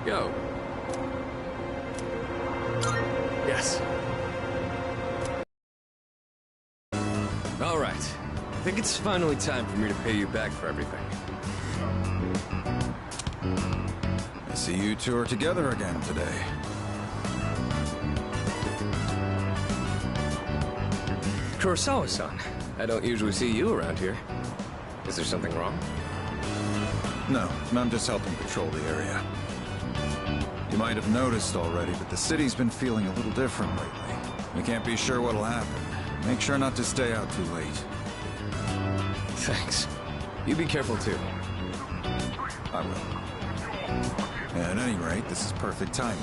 Go. Yes. All right. I think it's finally time for me to pay you back for everything. I see you two are together again today. Kurosawa-san, I don't usually see you around here. Is there something wrong? No, I'm just helping patrol the area. You might have noticed already, but the city's been feeling a little different lately. We can't be sure what'll happen. Make sure not to stay out too late. Thanks. You be careful too. I will. At any rate, this is perfect timing.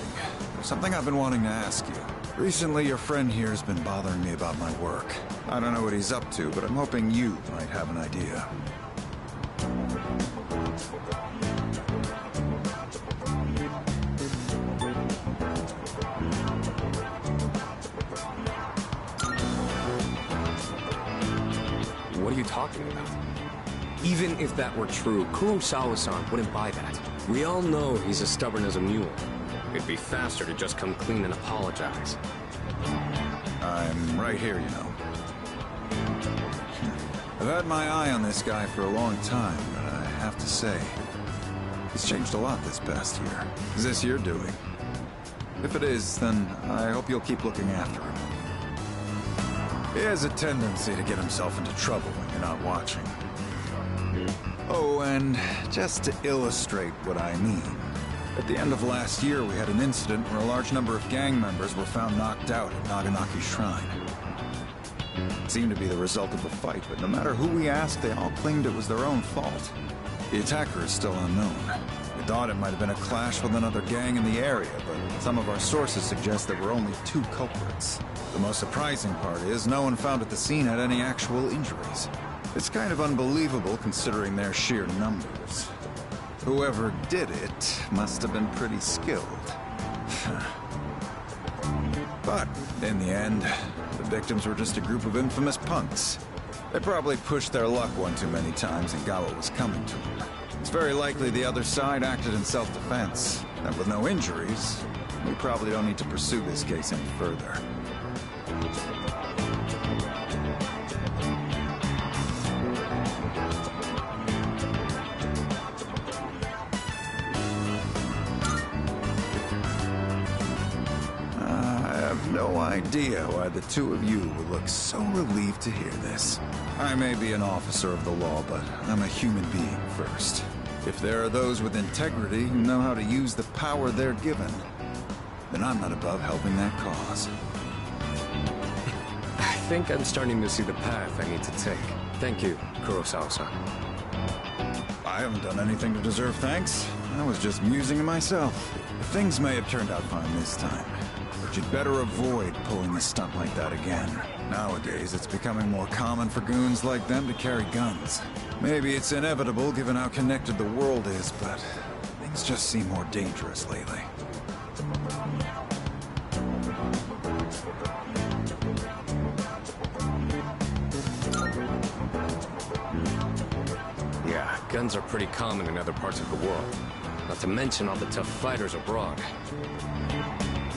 There's something I've been wanting to ask you. Recently, your friend here has been bothering me about my work. I don't know what he's up to, but I'm hoping you might have an idea. What are you talking about? Even if that were true, Kurosawa-san wouldn't buy that. We all know he's as stubborn as a mule. It'd be faster to just come clean and apologize. I'm right here, you know. I've had my eye on this guy for a long time, but I have to say, he's changed a lot this past year. Is this your doing? If it is, then I hope you'll keep looking after him. He has a tendency to get himself into trouble when you're not watching. Oh, and just to illustrate what I mean, at the end of last year, we had an incident where a large number of gang members were found knocked out at Naganaki Shrine. It seemed to be the result of a fight, but no matter who we asked, they all claimed it was their own fault. The attacker is still unknown. We thought it might have been a clash with another gang in the area, but some of our sources suggest there were only 2 culprits. The most surprising part is no one found at the scene had any actual injuries. It's kind of unbelievable considering their sheer numbers. Whoever did it must have been pretty skilled. But, in the end, the victims were just a group of infamous punks. They probably pushed their luck one too many times and got what was coming to them. It's very likely the other side acted in self-defense. And with no injuries, we probably don't need to pursue this case any further. No idea why the two of you would look so relieved to hear this. I may be an officer of the law, but I'm a human being first. If there are those with integrity who know how to use the power they're given, then I'm not above helping that cause. I think I'm starting to see the path I need to take. Thank you, Kurosawa-san. I haven't done anything to deserve thanks. I was just musing to myself. Things may have turned out fine this time. But you'd better avoid pulling a stunt like that again. Nowadays, it's becoming more common for goons like them to carry guns. Maybe it's inevitable given how connected the world is, but things just seem more dangerous lately. Yeah, guns are pretty common in other parts of the world. Not to mention all the tough fighters abroad.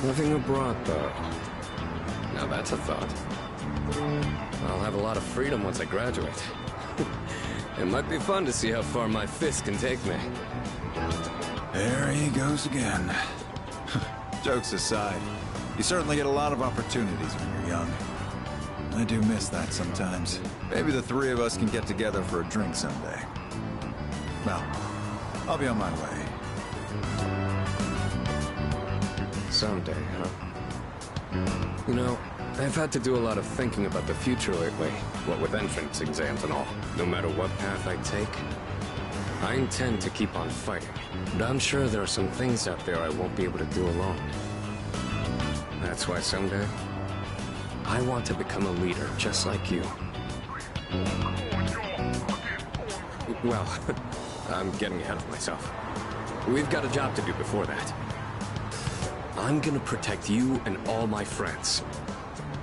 Living abroad, though. Now that's a thought. I'll have a lot of freedom once I graduate. It might be fun to see how far my fist can take me. There he goes again. Jokes aside, you certainly get a lot of opportunities when you're young. I do miss that sometimes. Maybe the 3 of us can get together for a drink someday. Well, I'll be on my way. Someday, huh? You know, I've had to do a lot of thinking about the future lately, what with entrance exams and all. No matter what path I take, I intend to keep on fighting. But I'm sure there are some things out there I won't be able to do alone. That's why someday, I want to become a leader just like you. Well, I'm getting ahead of myself. We've got a job to do before that. I'm gonna protect you and all my friends.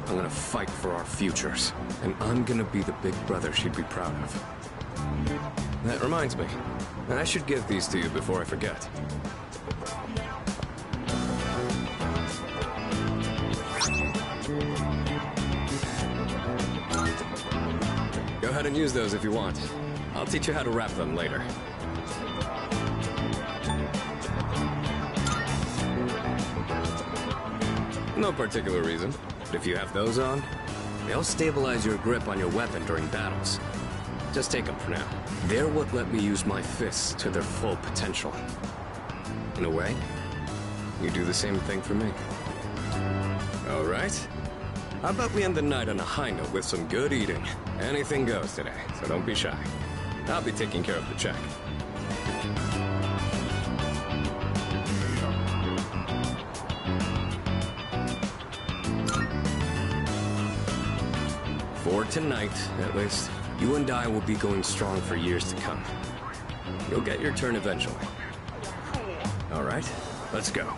I'm gonna fight for our futures. And I'm gonna be the big brother she'd be proud of. That reminds me, I should give these to you before I forget. Go ahead and use those if you want. I'll teach you how to wrap them later. No particular reason, but if you have those on, they'll stabilize your grip on your weapon during battles. Just take them for now. They're what let me use my fists to their full potential. In a way, you do the same thing for me. All right? How about we end the night on a high note with some good eating? Anything goes today, so don't be shy. I'll be taking care of the check. For tonight, at least, you and I will be going strong for years to come. You'll get your turn eventually. All right, let's go.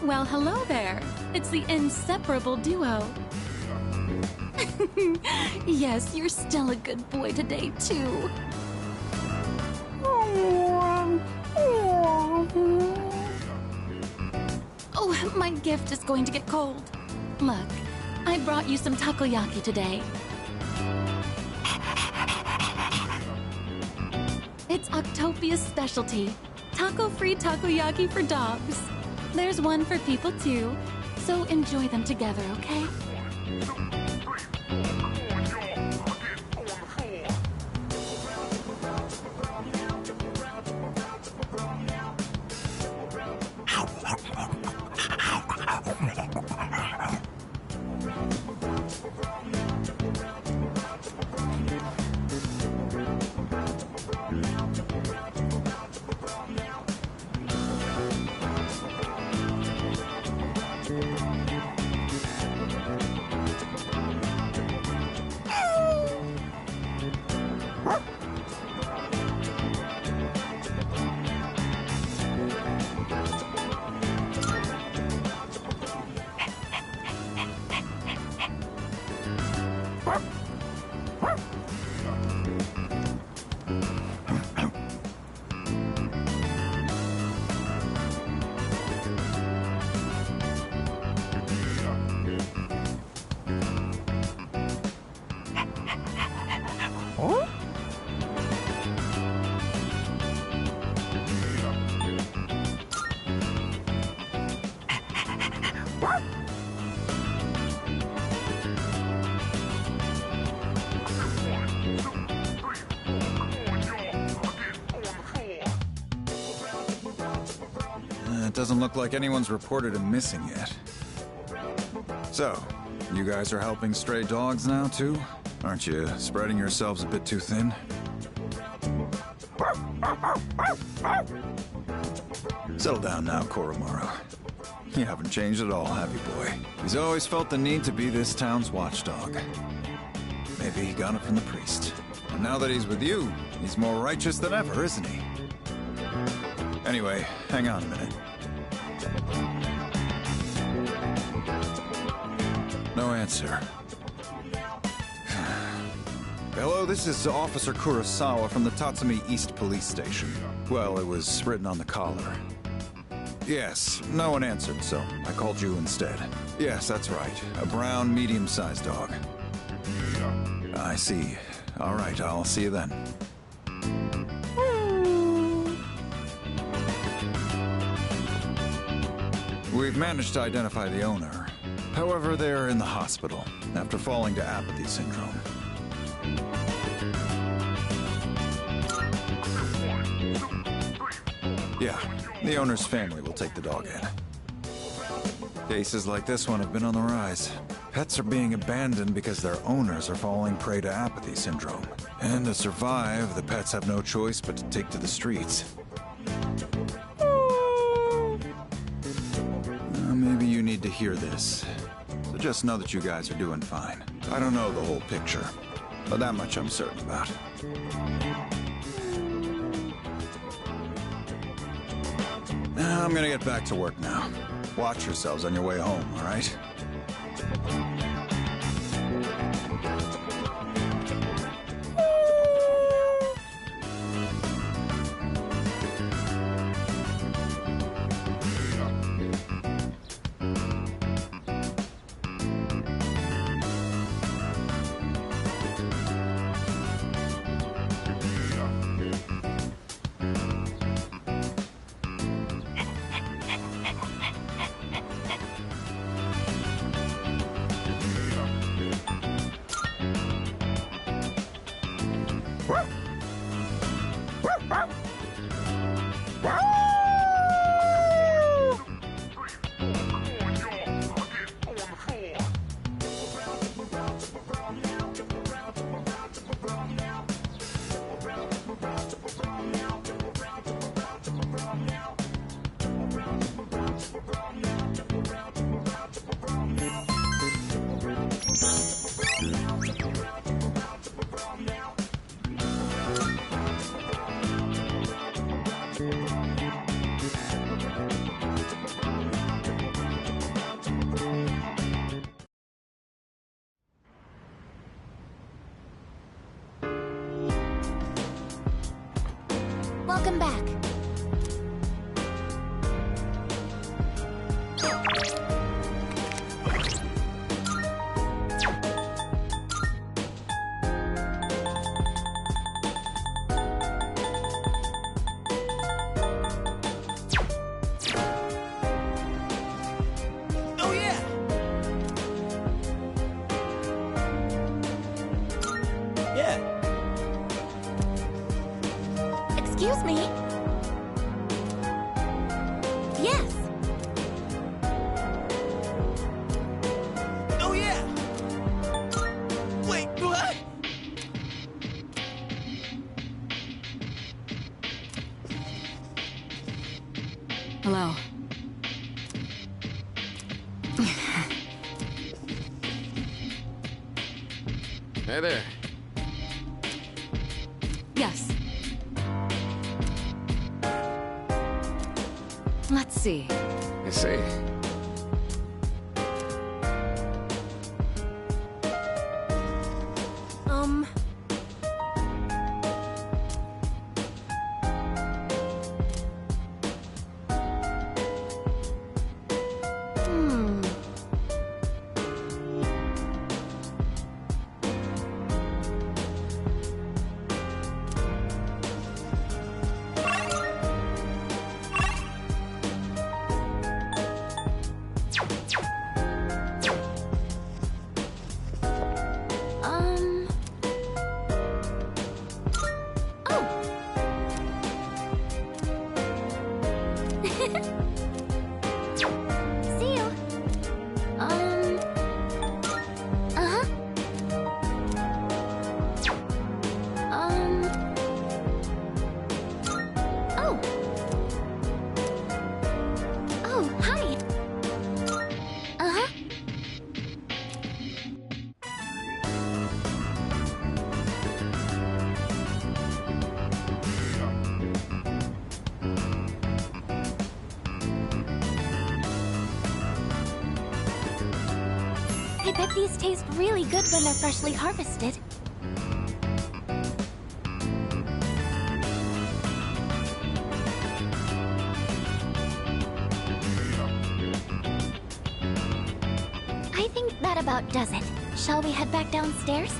Well, hello there. It's the inseparable duo. Yes, you're still a good boy today, too. Oh, my gift is going to get cold. Look, I brought you some takoyaki today. It's Octopia's specialty. Taco-free takoyaki for dogs. There's one for people too, so enjoy them together, okay? It doesn't look like anyone's reported him missing yet. So, you guys are helping stray dogs now, too? Aren't you spreading yourselves a bit too thin? Settle down now, Koromaru. You haven't changed at all, have you, boy? He's always felt the need to be this town's watchdog. Maybe he got it from the priest. And now that he's with you, he's more righteous than ever, isn't he? Anyway, hang on a minute. No answer. Hello, this is Officer Kurosawa from the Tatsumi East Police Station. Well, it was written on the collar. Yes, no one answered, so I called you instead. Yes, that's right. A brown, medium-sized dog. I see. All right, I'll see you then. We've managed to identify the owner. However, they're in the hospital after falling to apathy syndrome. Yeah, the owner's family will take the dog in. Cases like this one have been on the rise. Pets are being abandoned because their owners are falling prey to apathy syndrome. And to survive, the pets have no choice but to take to the streets. Maybe you need to hear this. So just know that you guys are doing fine. I don't know the whole picture, but that much I'm certain about. I'm gonna get back to work now. Watch yourselves on your way home, all right? Welcome back. Oh yeah! Yeah. Excuse me? Yes. Oh yeah! Wait, what? Hello. Hey there. Yes. Let's see. I see. See you. Uh-huh. Oh. Oh, hi. Uh-huh. I bet these taste really good when they're freshly harvested. I think that about does it. Shall we head back downstairs?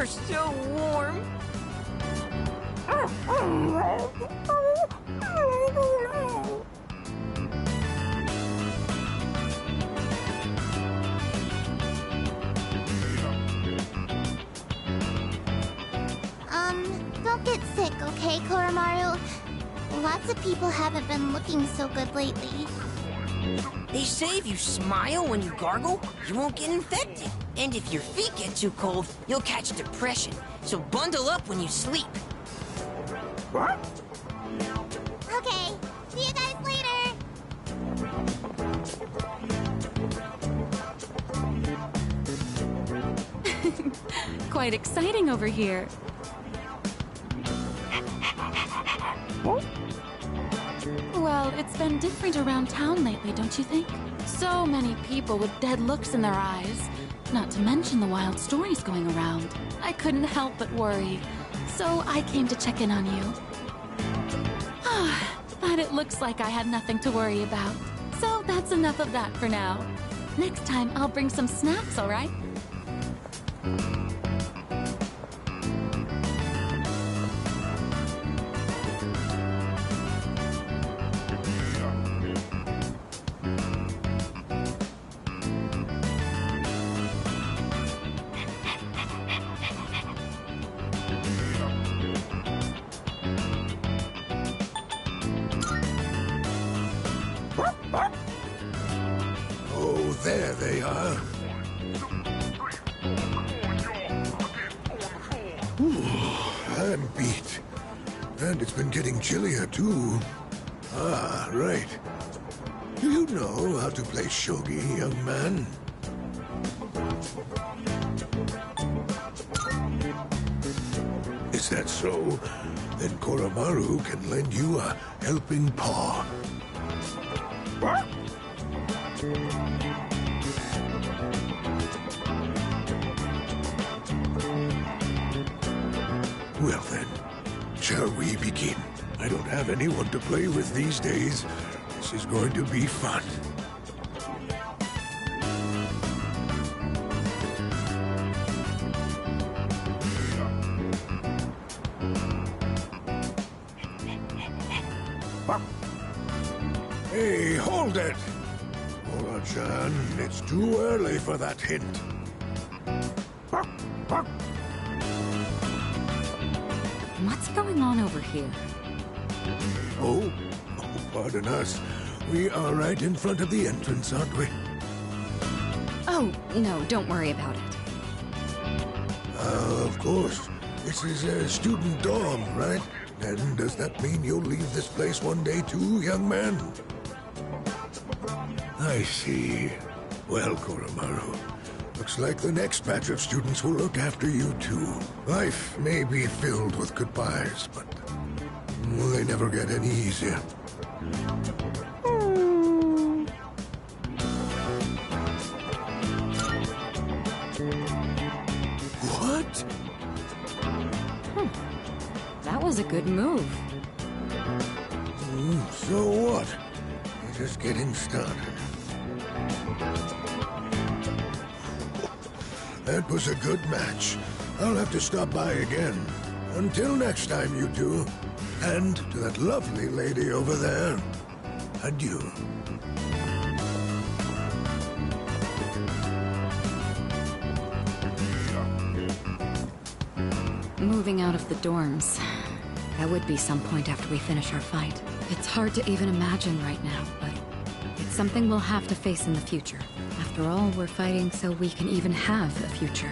You're so warm. Don't get sick, okay, Koromaru? Lots of people haven't been looking so good lately. They say if you smile when you gargle, you won't get infected. And if your feet get too cold, you'll catch depression. So bundle up when you sleep. Okay, see you guys later! Quite exciting over here. Well, it's been different around town lately, don't you think? So many people with dead looks in their eyes. Not to mention the wild stories going around. I couldn't help but worry. So I came to check in on you. But it looks like I had nothing to worry about. So that's enough of that for now. Next time, I'll bring some snacks, all right? Oh, there they are. I'm beat. And it's been getting chillier, too. Ah, right. Do you know how to play shogi, young man? Is that so? Then Koromaru can lend you a helping paw. Well then, shall we begin? I don't have anyone to play with these days. This is going to be fun. Hey, hold it! Mora-chan, it's too early for that hint. What's going on over here? Oh, pardon us. We are right in front of the entrance, aren't we? Oh, no, don't worry about it. Of course. This is a student dorm, right? And does that mean you'll leave this place one day too, young man? I see. Well, Koromaru, looks like the next batch of students will look after you too. Life may be filled with goodbyes, but they never get any easier. What? That was a good move. So what? We're just getting started. That was a good match. I'll have to stop by again. Until next time, you two. And to that lovely lady over there, adieu. Moving out of the dorms. That would be some point after we finish our fight. It's hard to even imagine right now, but it's something we'll have to face in the future. After all, we're fighting so we can even have a future.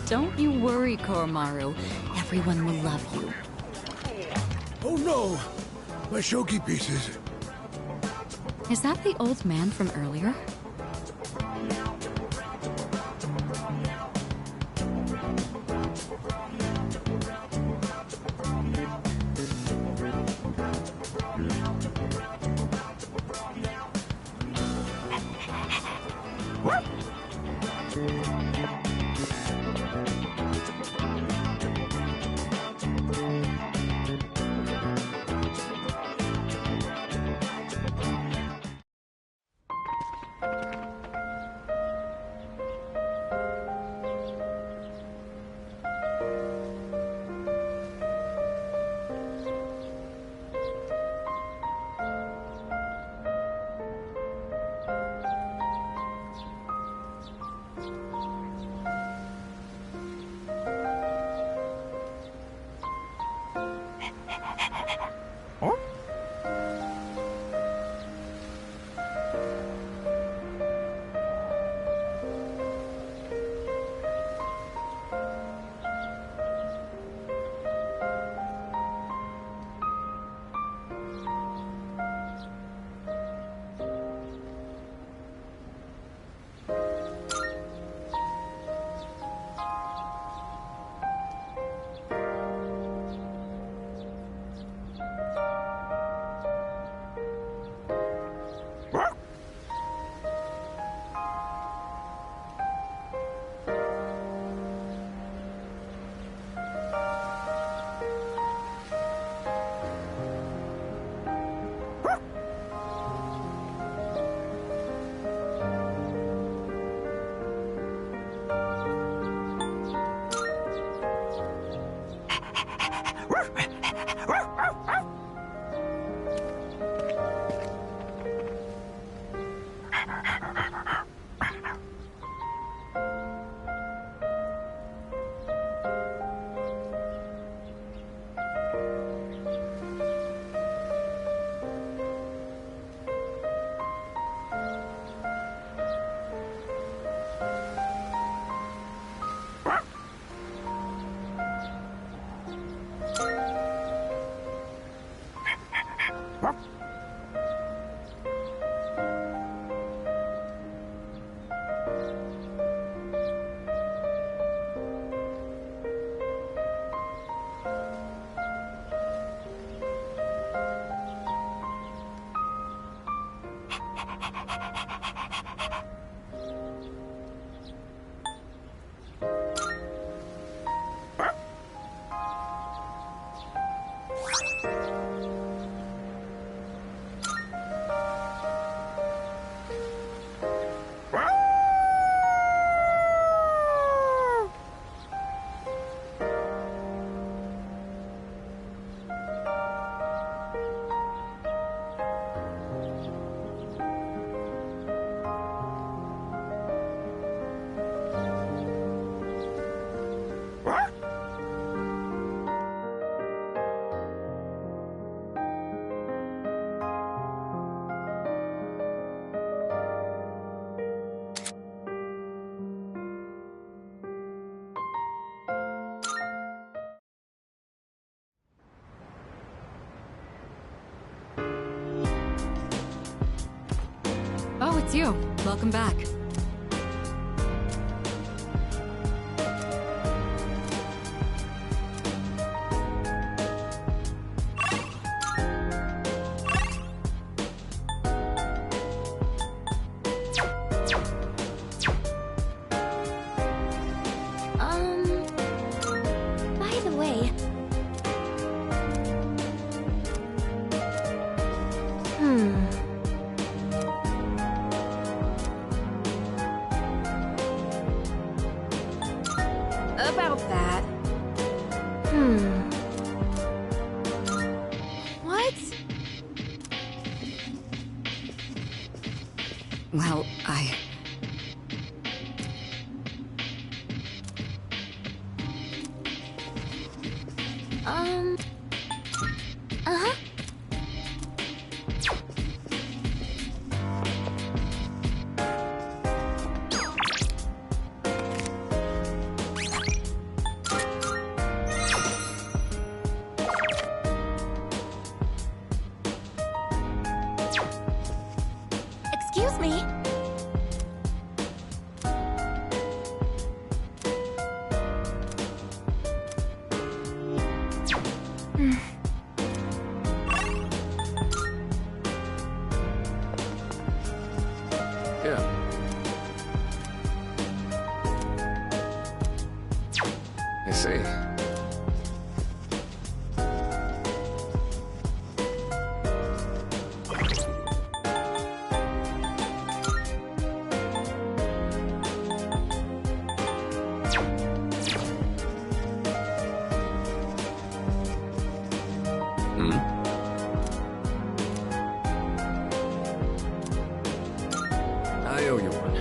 Don't you worry, Koromaru. Everyone will love you. Oh no! My shogi pieces. Is that the old man from earlier? Oh, it's you. Welcome back. By the way... About that. What? Well, Uh-huh. Excuse me. Yeah. I see. I owe you one.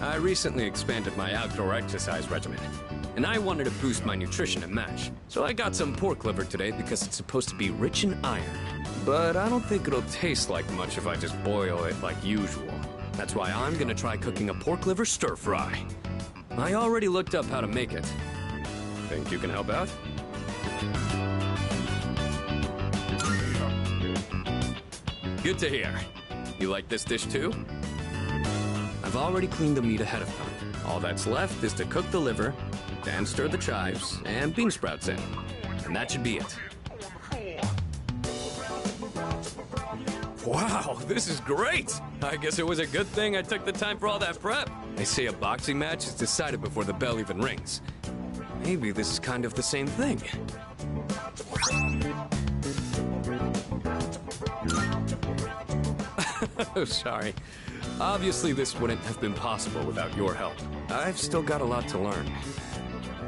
I recently expanded my outdoor exercise regimen, and I wanted to boost my nutrition and mash. So I got some pork liver today because it's supposed to be rich in iron. But I don't think it'll taste like much if I just boil it like usual. That's why I'm gonna try cooking a pork liver stir fry. I already looked up how to make it. Think you can help out? Good to hear. You like this dish too? I've already cleaned the meat ahead of time. All that's left is to cook the liver, then stir the chives and bean sprouts in. And that should be it. Wow, this is great! I guess it was a good thing I took the time for all that prep. They say a boxing match is decided before the bell even rings. Maybe this is kind of the same thing. Oh, sorry. Obviously, this wouldn't have been possible without your help. I've still got a lot to learn.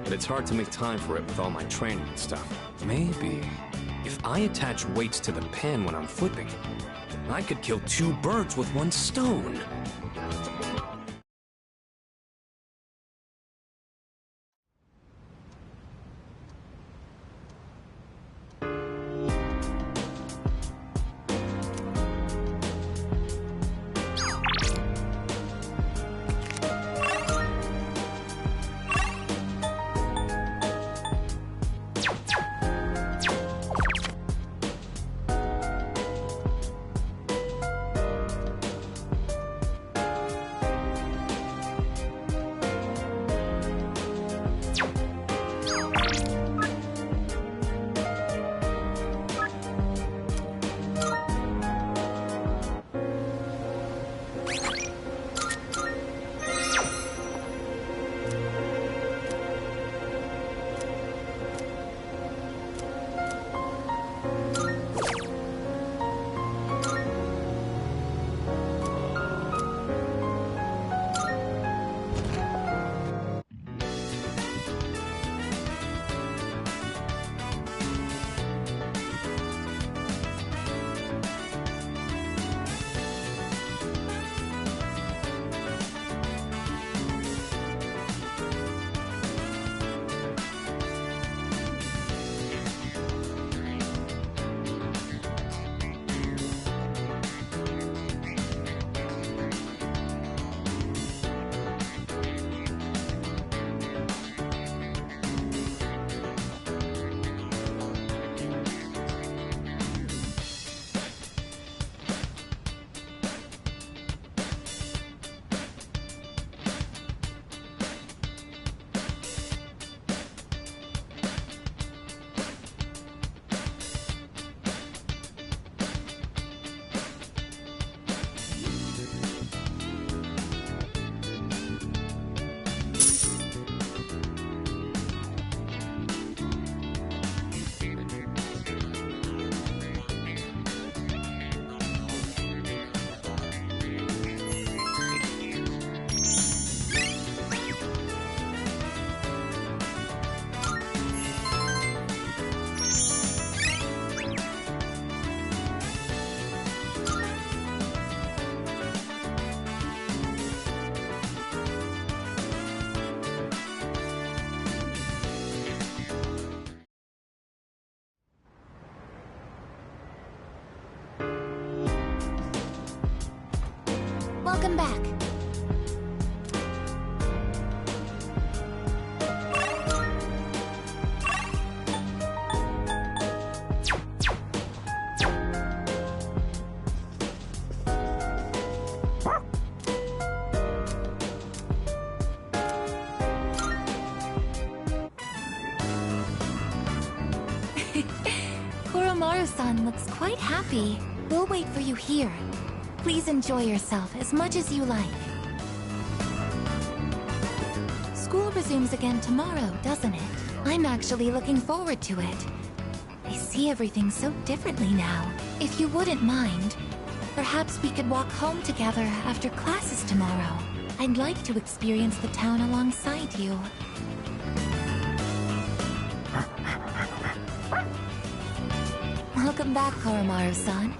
But it's hard to make time for it with all my training and stuff. Maybe, if I attach weights to the pan when I'm flipping, I could kill 2 birds with 1 stone. Welcome back. Koromaru-san looks quite happy. We'll wait for you here. Please enjoy yourself as much as you like. School resumes again tomorrow, doesn't it? I'm actually looking forward to it. I see everything so differently now. If you wouldn't mind, perhaps we could walk home together after classes tomorrow. I'd like to experience the town alongside you. Welcome back, Koromaru-san.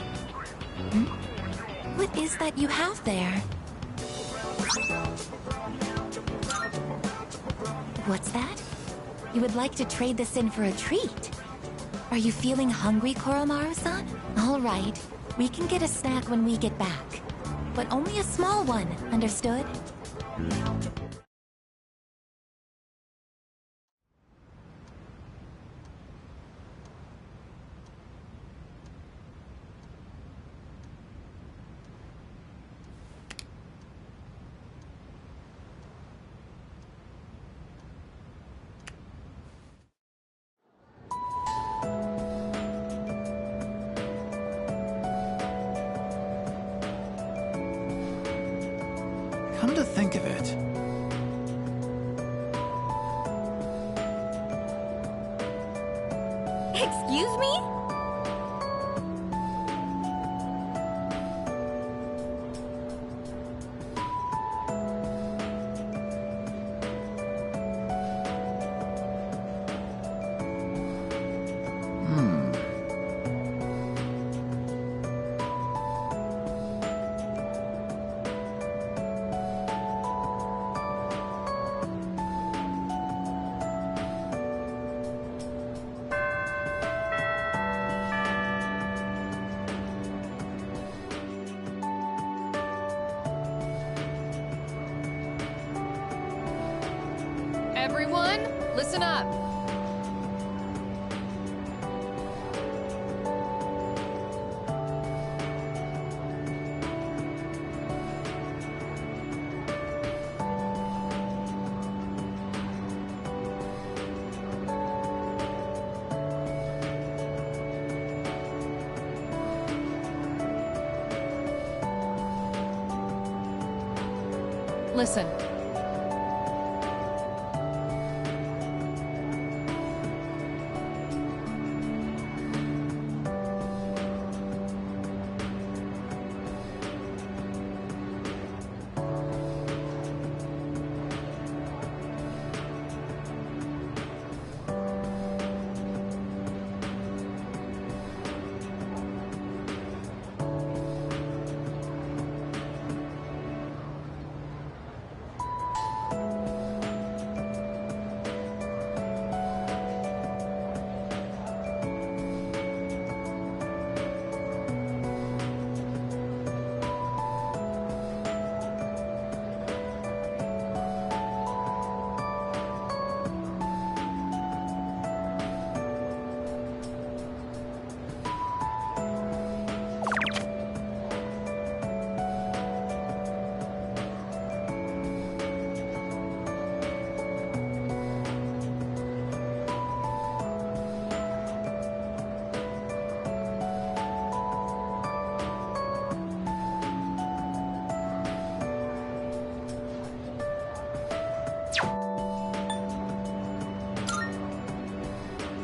What is that you have there? What's that? You would like to trade this in for a treat? Are you feeling hungry, Koromaru-san? All right, we can get a snack when we get back. But only a small one, understood? Come to think of it, Excuse me? Everyone, listen up. Listen.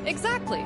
Exactly.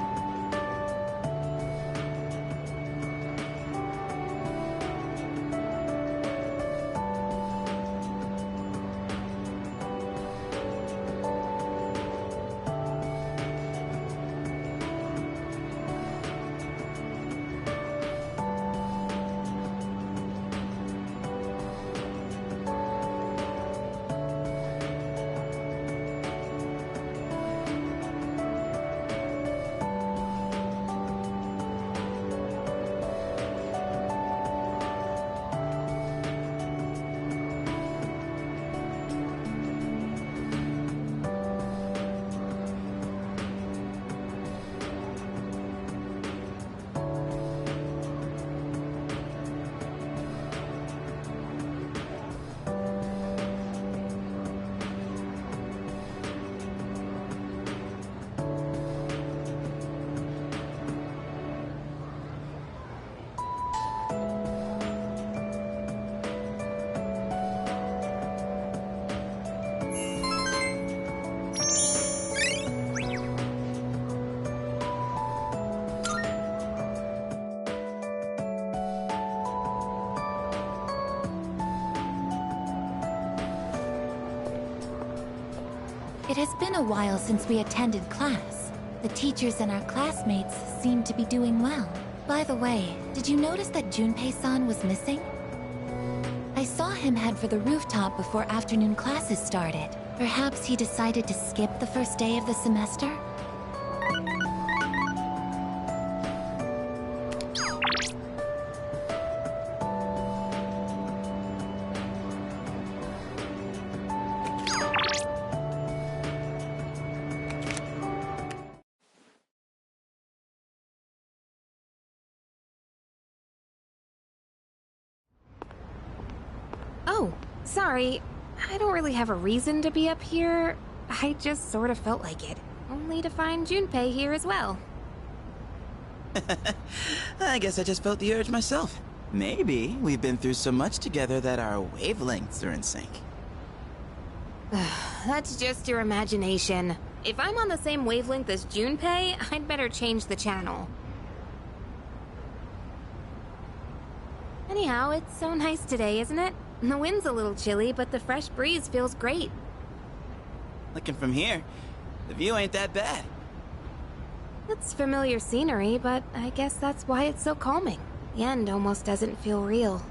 It has been a while since we attended class. The teachers and our classmates seem to be doing well. By the way, did you notice that Junpei-san was missing? I saw him head for the rooftop before afternoon classes started. Perhaps he decided to skip the first day of the semester? Oh, sorry. I don't really have a reason to be up here. I just sort of felt like it. Only to find Junpei here as well. I guess I just felt the urge myself. Maybe we've been through so much together that our wavelengths are in sync. That's just your imagination. If I'm on the same wavelength as Junpei, I'd better change the channel. Anyhow, it's so nice today, isn't it? The wind's a little chilly, but the fresh breeze feels great. Looking from here, the view ain't that bad. It's familiar scenery, but I guess that's why it's so calming. The end almost doesn't feel real.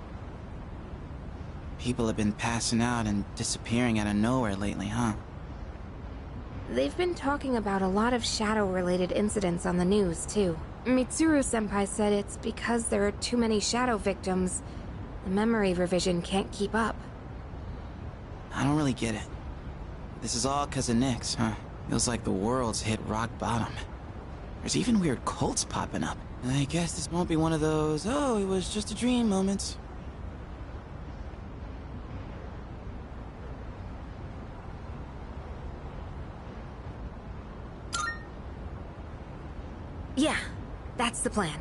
People have been passing out and disappearing out of nowhere lately, huh? They've been talking about a lot of shadow-related incidents on the news, too. Mitsuru-senpai said it's because there are too many shadow victims. The memory revision can't keep up. I don't really get it. This is all 'cause of Nyx, huh? Feels like the world's hit rock bottom. There's even weird cults popping up. I guess this won't be one of those, oh, it was just a dream moments. Yeah, that's the plan.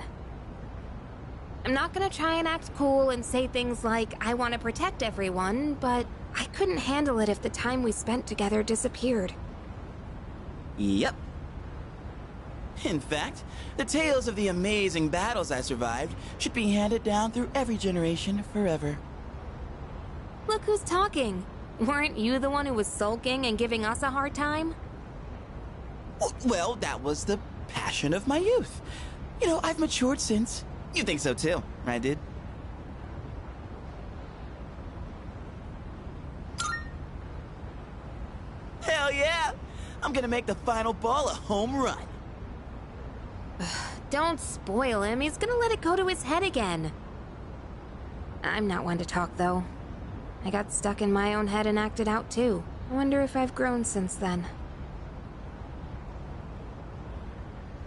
I'm not gonna try and act cool and say things like, I want to protect everyone, but I couldn't handle it if the time we spent together disappeared. Yep. In fact, the tales of the amazing battles I survived should be handed down through every generation forever. Look who's talking. Weren't you the one who was sulking and giving us a hard time? Well, that was the passion of my youth. You know, I've matured since. You think so too, right, dude? Hell yeah! I'm gonna make the final ball a home run. Don't spoil him. He's gonna let it go to his head again. I'm not one to talk, though. I got stuck in my own head and acted out, too. I wonder if I've grown since then.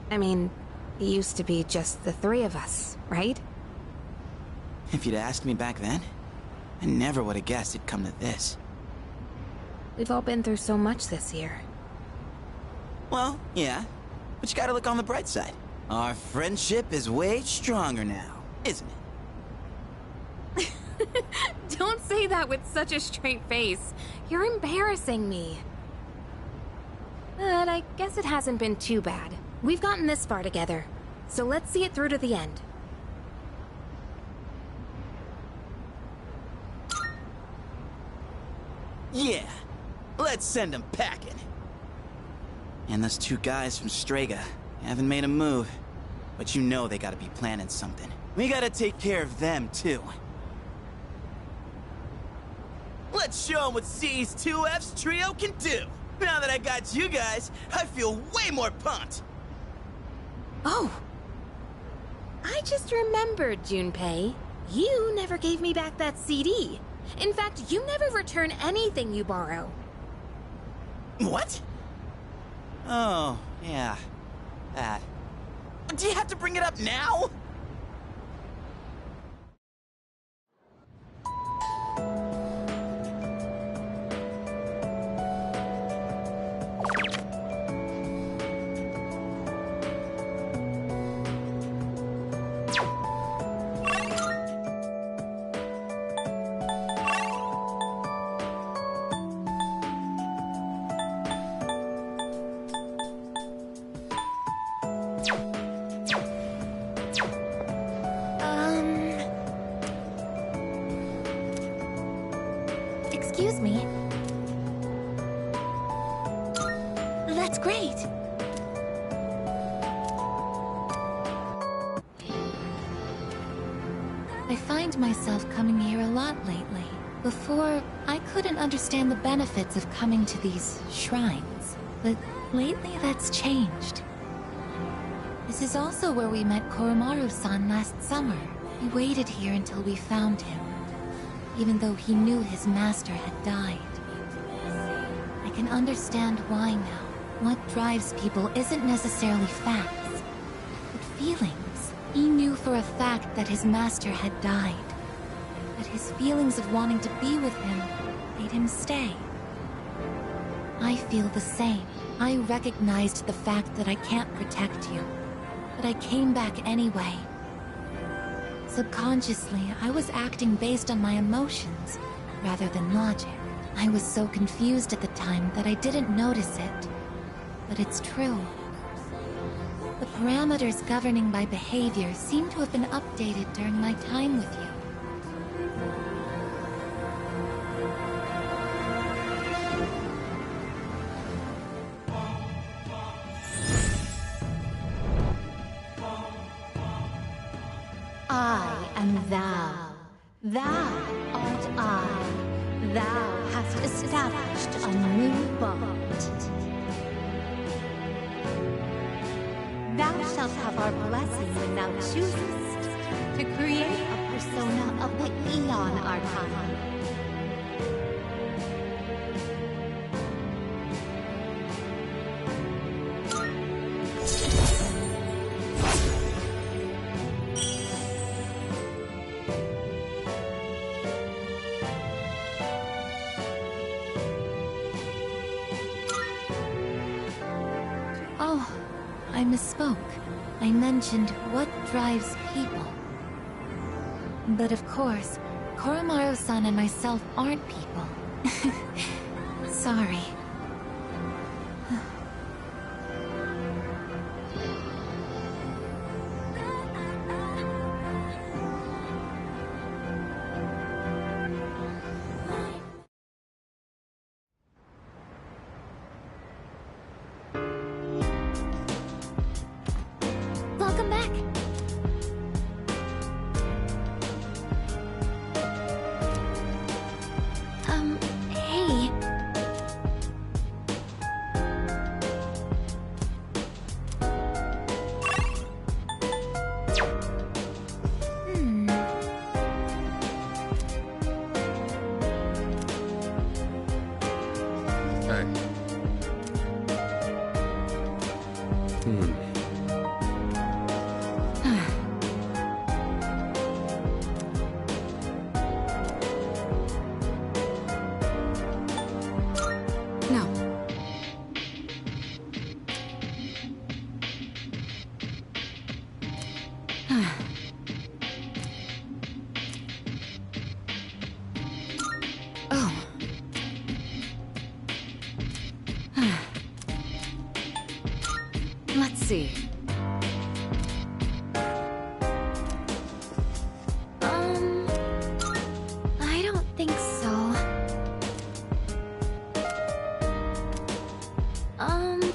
I mean, it used to be just the three of us, right? If you'd asked me back then, I never would have guessed it'd come to this. We've all been through so much this year. Well, yeah, but you gotta look on the bright side. Our friendship is way stronger now, isn't it? Don't say that with such a straight face. You're embarrassing me. But I guess it hasn't been too bad. We've gotten this far together, so let's see it through to the end. Yeah, let's send them packing. And those two guys from Strega haven't made a move, but you know they gotta be planning something. We gotta take care of them, too. Let's show them what C's 2F's trio can do! Now that I got you guys, I feel way more pumped! Oh! I just remembered, Junpei. You never gave me back that CD. In fact, you never return anything you borrow. What? Oh, yeah. That. Do you have to bring it up now? I find myself coming here a lot lately. Before, I couldn't understand the benefits of coming to these shrines. But lately, that's changed. This is also where we met Koromaru-san last summer. We waited here until we found him, even though he knew his master had died. I can understand why now. What drives people isn't necessarily facts, but feelings. He knew for a fact that his master had died, but his feelings of wanting to be with him made him stay. I feel the same. I recognized the fact that I can't protect you, but I came back anyway. Subconsciously, I was acting based on my emotions rather than logic. I was so confused at the time that I didn't notice it. But it's true. The parameters governing my behavior seem to have been updated during my time with you. I am thou. Thou art I. Thou hast established a new bond. Thou shalt have our blessing when thou choosest to create a persona of the Eon Archon. Oh, I misspoke. I mentioned what drives people. But of course, Koromaru-san and myself aren't people. Sorry. Welcome back. Hey. Hey. No. Oh. Let's see. I don't think so. Uh-huh.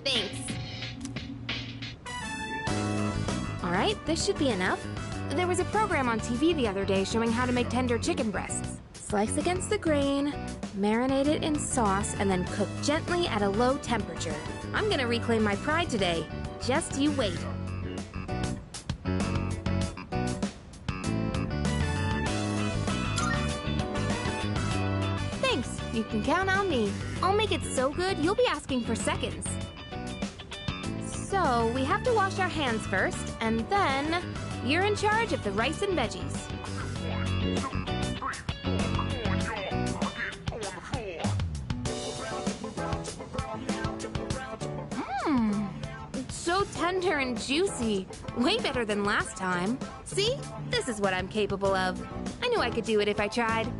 Thanks. Alright, this should be enough. There was a program on TV the other day showing how to make tender chicken breasts. Slice against the grain, marinate it in sauce, and then cook gently at a low temperature. I'm gonna reclaim my pride today. Just you wait. You can count on me. I'll make it so good, you'll be asking for seconds. So, we have to wash our hands first, and then you're in charge of the rice and veggies. It's so tender and juicy. Way better than last time. See? This is what I'm capable of. I knew I could do it if I tried.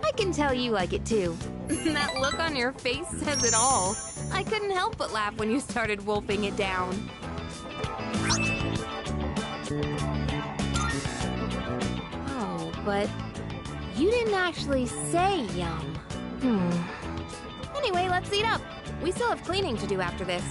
I can tell you like it too. That look on your face says it all. I couldn't help but laugh when you started wolfing it down. Oh, but you didn't actually say yum. Anyway, let's eat up. We still have cleaning to do after this.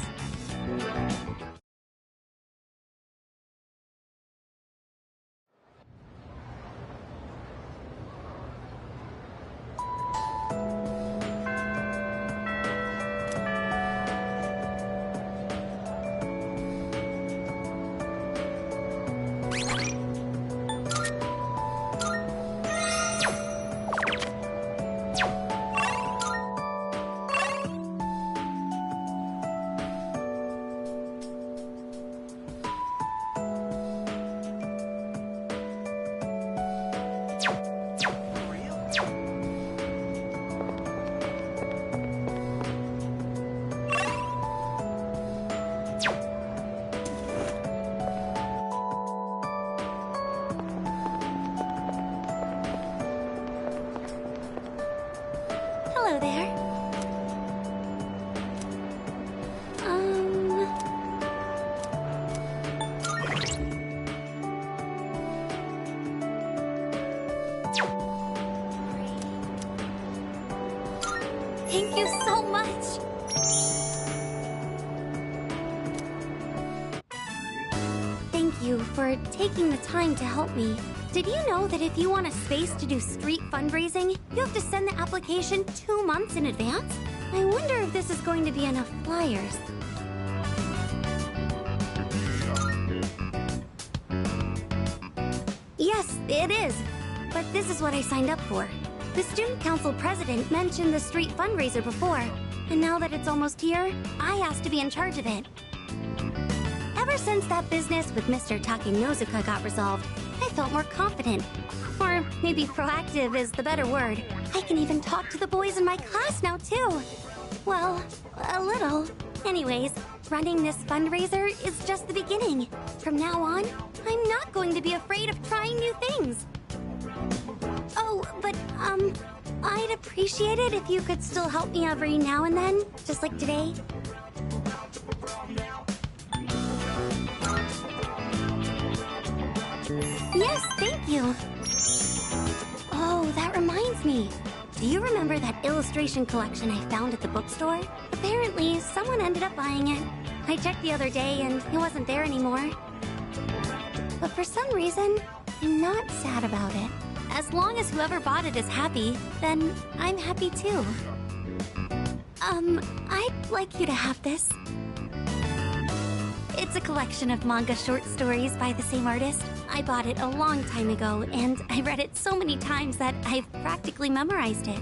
Hello there. Thank you so much. Thank you for taking the time to help me. Did you know that if you want a space to do street fundraising, you have to send the application 2 months in advance? I wonder if this is going to be enough flyers. Yes, it is. But this is what I signed up for. The student council president mentioned the street fundraiser before, and now that it's almost here, I asked to be in charge of it. Ever since that business with Mr. Takenozuka got resolved, I felt more confident. Or maybe proactive is the better word. I can even talk to the boys in my class now, too. Well, a little. Anyways, running this fundraiser is just the beginning. From now on, I'm not going to be afraid of trying new things. Oh, but, I'd appreciate it if you could still help me every now and then, just like today. Yes, thank you. Oh, that reminds me. Do you remember that illustration collection I found at the bookstore? Apparently, someone ended up buying it. I checked the other day and it wasn't there anymore. But for some reason, I'm not sad about it. As long as whoever bought it is happy, then I'm happy too. I'd like you to have this. It's a collection of manga short stories by the same artist. I bought it a long time ago, and I read it so many times that I've practically memorized it.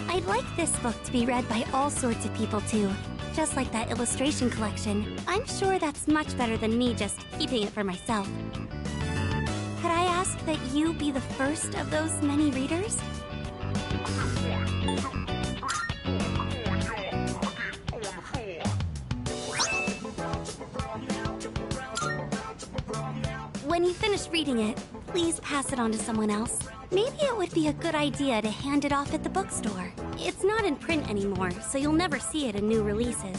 I'd like this book to be read by all sorts of people too, just like that illustration collection. I'm sure that's much better than me just keeping it for myself. Could I ask that you be the first of those many readers? When you finish reading it, please pass it on to someone else. Maybe it would be a good idea to hand it off at the bookstore. It's not in print anymore, so you'll never see it in new releases.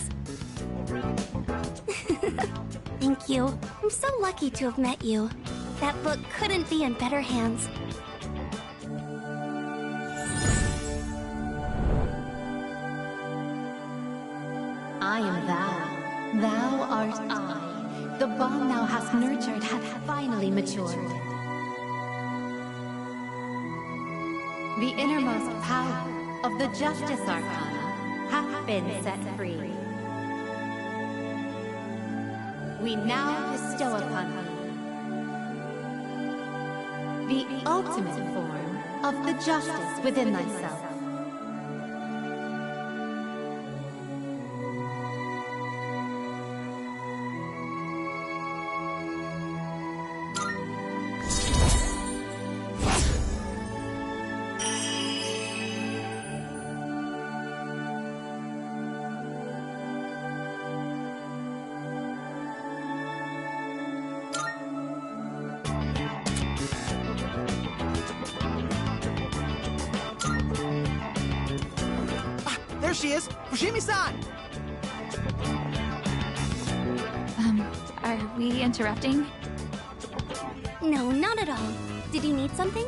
Thank you. I'm so lucky to have met you. That book couldn't be in better hands. I am thou. Thou art I. The bond thou hast nurtured hath finally matured. The innermost power of the Justice Arcana hath been set free. We now bestow upon thee the ultimate form of the justice within thyself. There she is! Fushimi-san! Are we interrupting? No, not at all. Did you need something?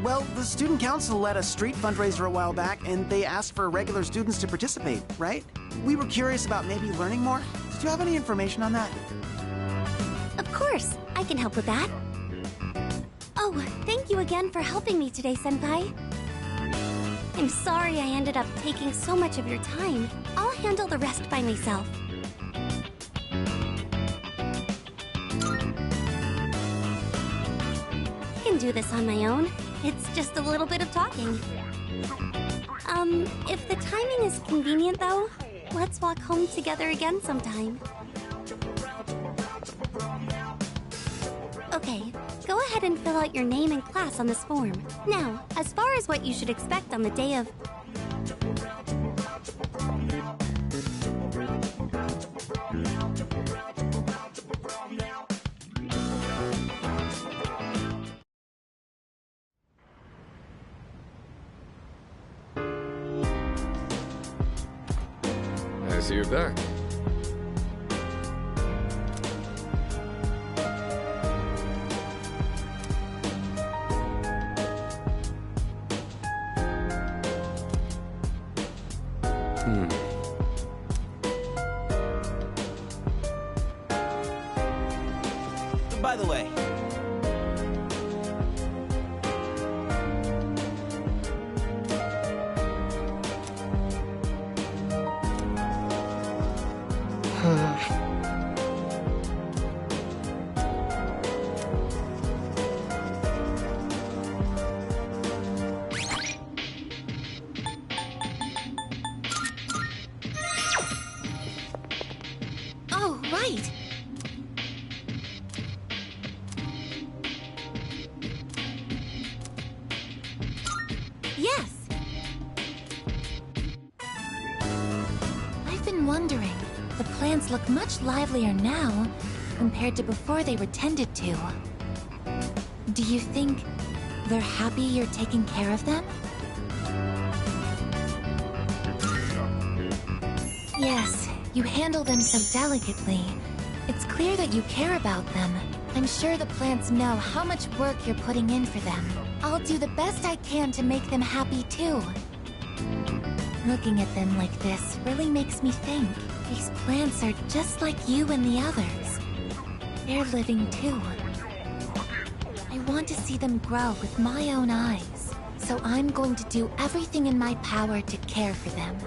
Well, the student council led a street fundraiser a while back, and they asked for regular students to participate, right? We were curious about maybe learning more. Did you have any information on that? Of course, I can help with that. Oh, thank you again for helping me today, Senpai. I'm sorry I ended up taking so much of your time. I'll handle the rest by myself. I can do this on my own. It's just a little bit of talking. If the timing is convenient though, let's walk home together again sometime. Okay, go ahead and fill out your name and class on this form. Now, as far as what you should expect on the day of... I see you're back. By the way, Oh, right. Yes. I've been wondering. The plants look much livelier now compared to before they were tended to. Do you think they're happy you're taking care of them? Yes, you handle them so delicately. It's clear that you care about them. I'm sure the plants know how much work you're putting in for them. I'll do the best I can to make them happy too. Looking at them like this really makes me think. These plants are just like you and the others. They're living too. I want to see them grow with my own eyes. So I'm going to do everything in my power to care for them.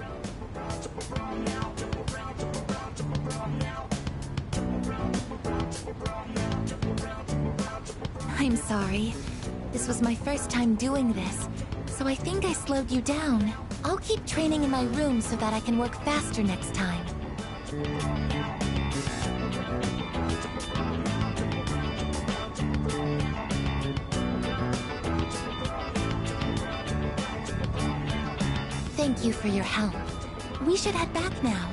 I'm sorry. This was my first time doing this, so I think I slowed you down. I'll keep training in my room so that I can work faster next time. Thank you for your help. We should head back now.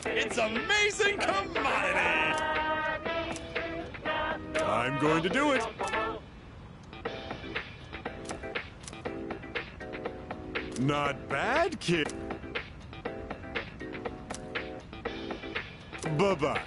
It's amazing commodity! I'm going to do it! Not bad, kid. Bye-bye.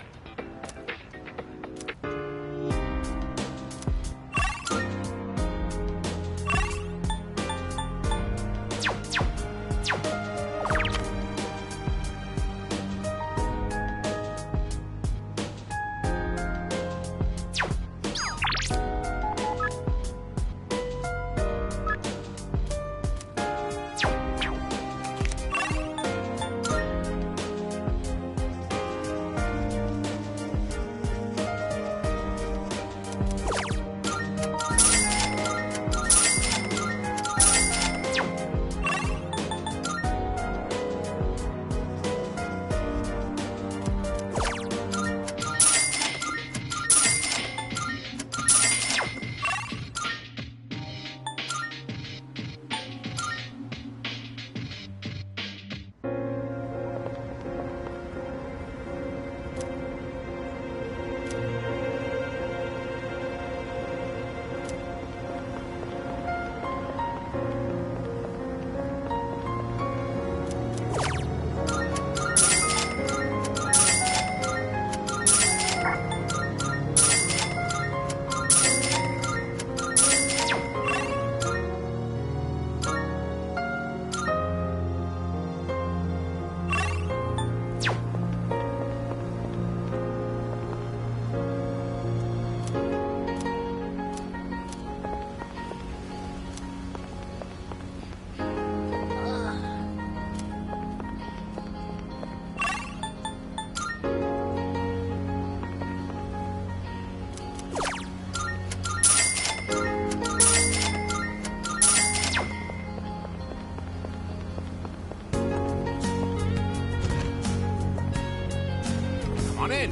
On in.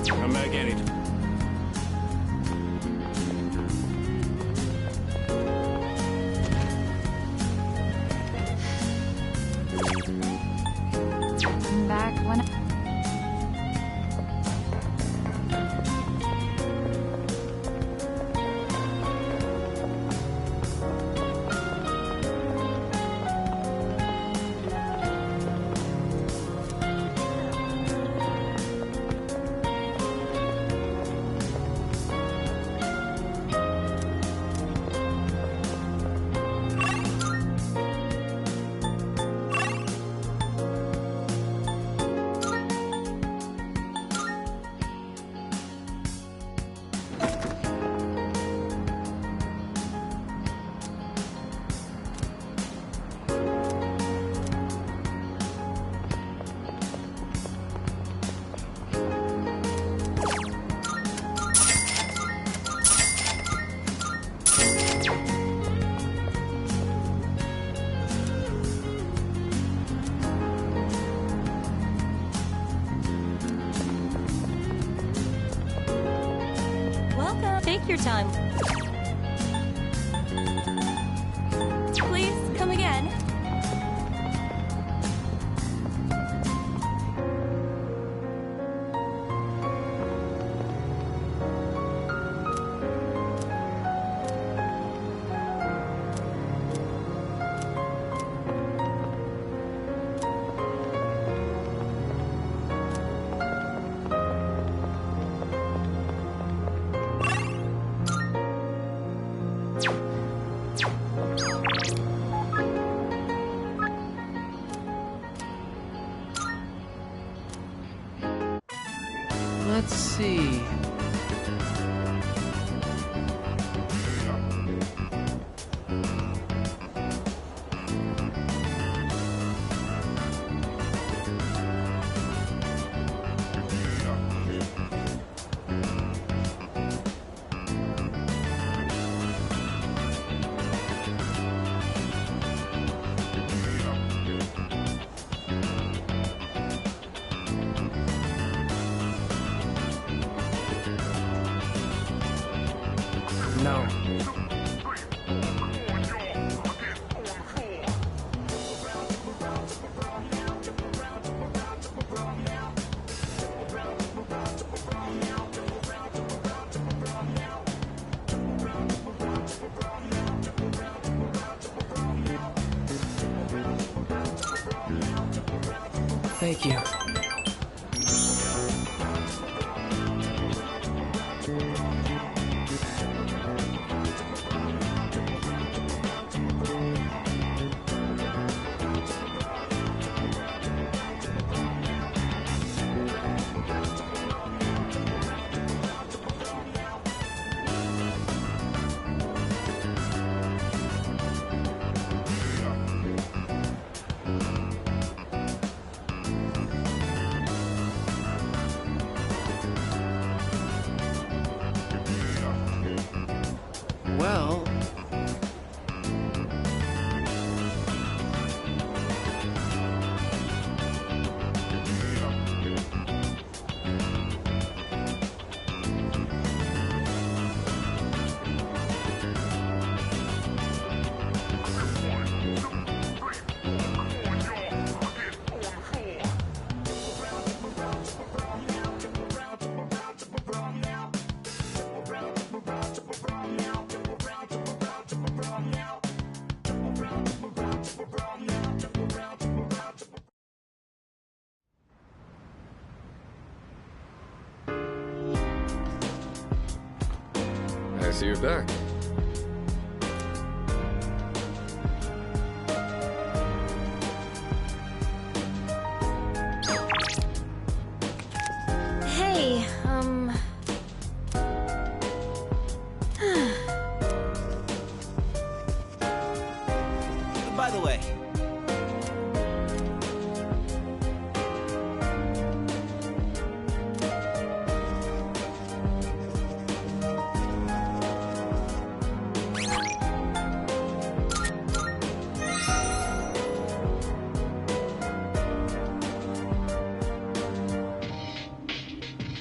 Come back anytime. Back when Take your time. Please, come again. Let's see. No. Thank you. Well... I see you're back. Hey,